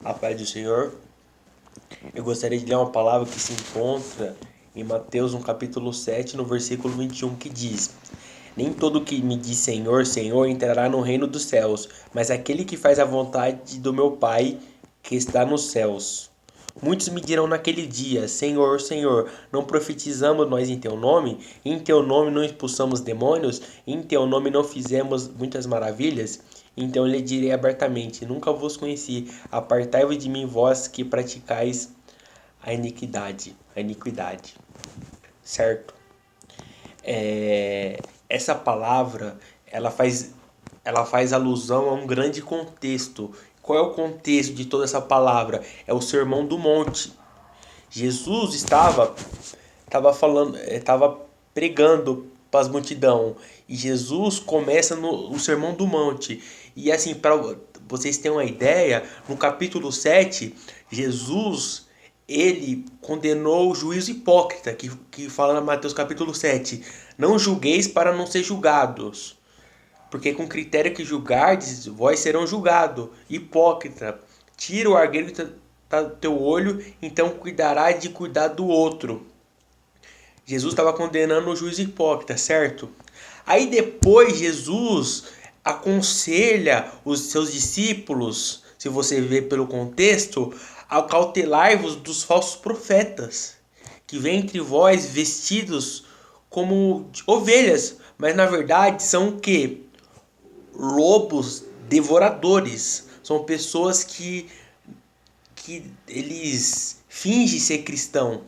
A paz do Senhor. Eu gostaria de ler uma palavra que se encontra em Mateus, no capítulo 7, no versículo 21, que diz: Nem todo que me diz Senhor, Senhor entrará no reino dos céus, mas aquele que faz a vontade do meu Pai que está nos céus. Muitos me dirão naquele dia: Senhor, Senhor, não profetizamos nós em teu nome? Em teu nome não expulsamos demônios? Em teu nome não fizemos muitas maravilhas? Então lhe direi abertamente: Nunca vos conheci. Apartai-vos de mim, vós que praticais a iniquidade. A iniquidade. Certo? Essa palavra ela faz alusão a um grande contexto. Qual é o contexto de toda essa palavra? É o Sermão do Monte. Jesus estava pregando para as multidão, e Jesus começa no Sermão do Monte. E assim, para vocês terem uma ideia, no capítulo 7, Jesus ele condenou o juízo hipócrita, que fala em Mateus capítulo 7. Não julgueis para não ser julgados, porque com critério que julgardes, vós serão julgados. Hipócrita, tira o argueiro que está do teu olho, então cuidará de cuidar do outro. Jesus estava condenando o juiz hipócrita, certo? Aí depois Jesus aconselha os seus discípulos, se você ver pelo contexto, a cautelai-vos dos falsos profetas, que vêm entre vós vestidos como ovelhas, mas na verdade são o quê? Lobos devoradores. São pessoas que eles fingem ser cristão,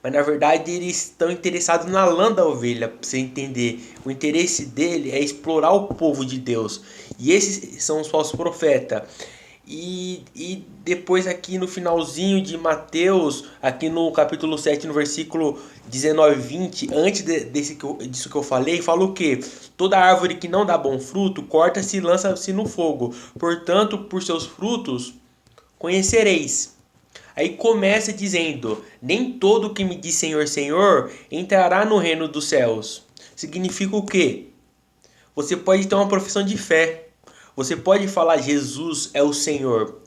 mas na verdade eles estão interessados na lã da ovelha, para você entender. O interesse dele é explorar o povo de Deus. E esses são os falsos profetas. E depois aqui no finalzinho de Mateus, aqui no capítulo 7, no versículo 19 e 20, antes disso que eu falei, fala o quê? Toda árvore que não dá bom fruto, corta-se e lança-se no fogo. Portanto, por seus frutos conhecereis. Aí começa dizendo: Nem todo que me diz Senhor, Senhor entrará no reino dos céus. Significa o quê? Você pode ter uma profissão de fé. Você pode falar Jesus é o Senhor.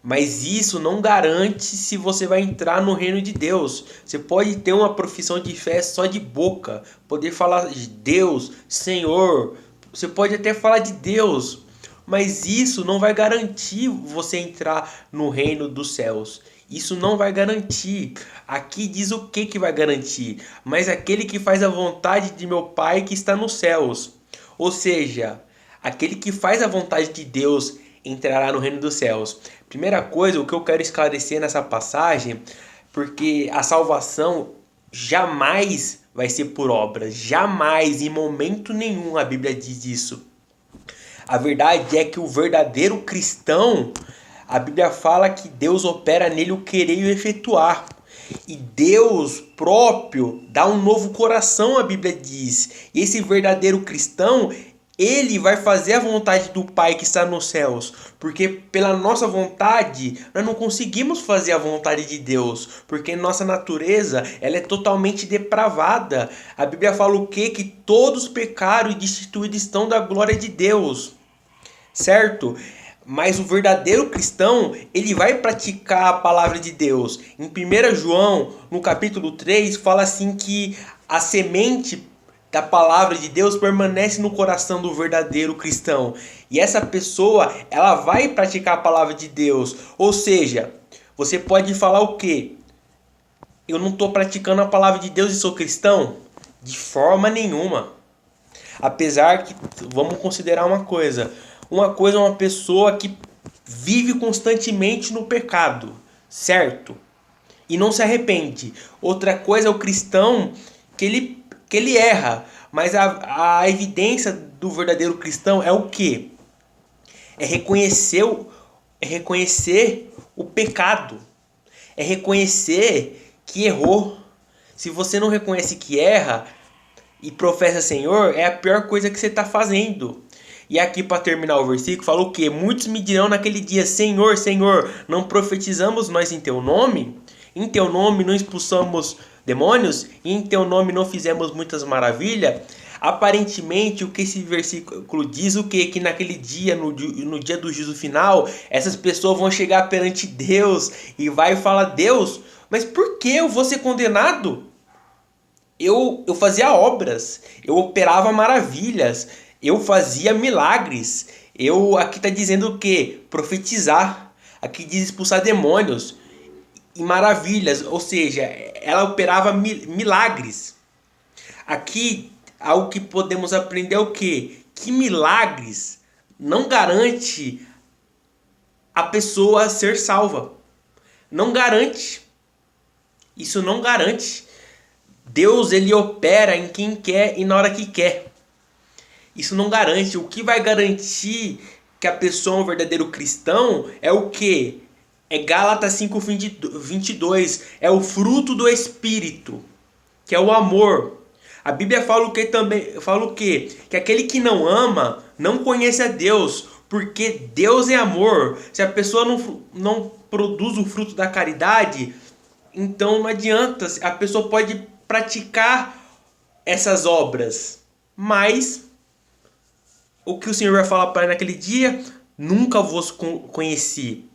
Mas isso não garante se você vai entrar no reino de Deus. Você pode ter uma profissão de fé só de boca. Poder falar de Deus, Senhor. Você pode até falar de Deus. Mas isso não vai garantir você entrar no reino dos céus. Isso não vai garantir. Aqui diz o que vai garantir. Mas aquele que faz a vontade de meu Pai que está nos céus. Ou seja, aquele que faz a vontade de Deus entrará no reino dos céus. Primeira coisa, o que eu quero esclarecer nessa passagem, porque a salvação jamais vai ser por obras. Jamais, em momento nenhum, a Bíblia diz isso. A verdade é que o verdadeiro cristão, a Bíblia fala que Deus opera nele o querer e o efetuar. E Deus próprio dá um novo coração, a Bíblia diz. E esse verdadeiro cristão, ele vai fazer a vontade do Pai que está nos céus. Porque pela nossa vontade, nós não conseguimos fazer a vontade de Deus. Porque nossa natureza, ela é totalmente depravada. A Bíblia fala o quê? Que todos pecaram e destituídos estão da glória de Deus. Certo? Mas o verdadeiro cristão, ele vai praticar a palavra de Deus. Em 1 João, no capítulo 3, fala assim que a semente da palavra de Deus permanece no coração do verdadeiro cristão. E essa pessoa, ela vai praticar a palavra de Deus. Ou seja, você pode falar o quê? Eu não estou praticando a palavra de Deus e sou cristão? De forma nenhuma. Apesar que, vamos considerar uma coisa é uma pessoa que vive constantemente no pecado, certo? E não se arrepende. Outra coisa é o cristão que ele erra. Mas a evidência do verdadeiro cristão é o quê? É reconhecer o pecado. É reconhecer que errou. Se você não reconhece que erra e professa Senhor, é a pior coisa que você está fazendo. E aqui para terminar o versículo, fala o quê? Muitos me dirão naquele dia: Senhor, Senhor, não profetizamos nós em teu nome? Em teu nome não expulsamos demônios? E em teu nome não fizemos muitas maravilhas? Aparentemente, o que esse versículo diz, o que? Que naquele dia, no dia do juízo final, essas pessoas vão chegar perante Deus e vai falar: Deus, mas por que eu vou ser condenado? Eu fazia obras, eu operava maravilhas, eu fazia milagres. Aqui está dizendo o quê? Profetizar. Aqui diz expulsar demônios e maravilhas, ou seja, ela operava milagres. Aqui, algo que podemos aprender é o quê? Que milagres não garante a pessoa ser salva. Não garante. Isso não garante. Deus, ele opera em quem quer e na hora que quer. Isso não garante. O que vai garantir que a pessoa é um verdadeiro cristão é o quê? É Gálatas 5:22. É o fruto do Espírito, que é o amor. A Bíblia fala o que também? Fala o quê? Que aquele que não ama não conhece a Deus, porque Deus é amor. Se a pessoa não produz o fruto da caridade, então não adianta. A pessoa pode praticar essas obras, mas o que o Senhor vai falar para naquele dia? Nunca vos conheci.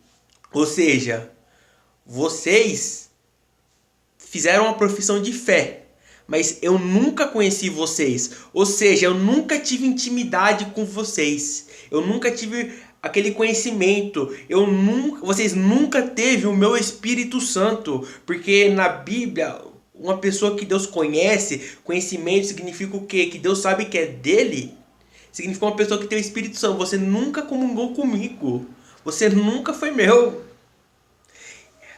Ou seja, vocês fizeram uma profissão de fé, mas eu nunca conheci vocês. Ou seja, eu nunca tive intimidade com vocês. Eu nunca tive aquele conhecimento. Vocês nunca teve o meu Espírito Santo, porque na Bíblia, uma pessoa que Deus conhece, conhecimento significa o quê? Que Deus sabe que é dele. Significa uma pessoa que tem o Espírito Santo. Você nunca comungou comigo. Você nunca foi meu.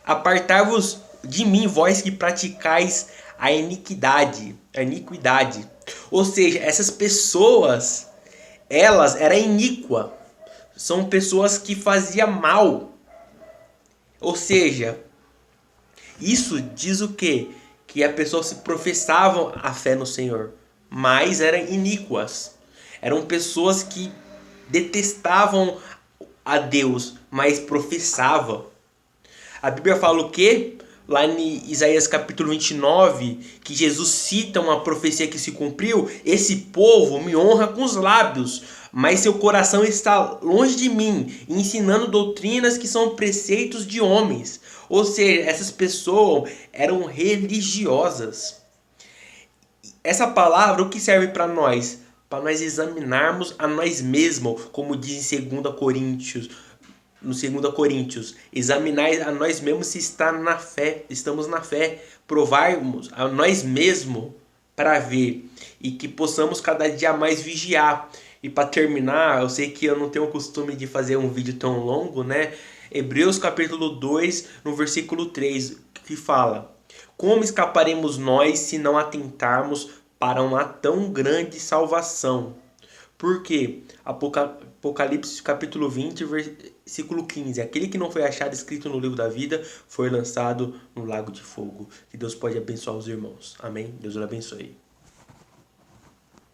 Apartai-vos de mim, vós que praticais a iniquidade. Ou seja, essas pessoas, elas eram iníquas. São pessoas que faziam mal. Ou seja, isso diz o quê? Que as pessoas se professavam a fé no Senhor, mas eram iníquas. Eram pessoas que detestavam a Deus, mas professavam. A Bíblia fala o quê? Lá em Isaías capítulo 29, que Jesus cita uma profecia que se cumpriu: esse povo me honra com os lábios, mas seu coração está longe de mim, ensinando doutrinas que são preceitos de homens. Ou seja, essas pessoas eram religiosas. Essa palavra, o que serve para nós? Para nós examinarmos a nós mesmos, como diz em 2 Coríntios. No 2 Coríntios, examinar a nós mesmos se estamos na fé, provarmos a nós mesmos para ver e que possamos cada dia mais vigiar. E para terminar, eu sei que eu não tenho o costume de fazer um vídeo tão longo, né? Hebreus capítulo 2, no versículo 3, que fala: como escaparemos nós se não atentarmos para uma tão grande salvação? Porque Apocalipse capítulo 20, versículo 15. Aquele que não foi achado escrito no livro da vida foi lançado no lago de fogo. Que Deus pode abençoar os irmãos. Amém? Deus os abençoe.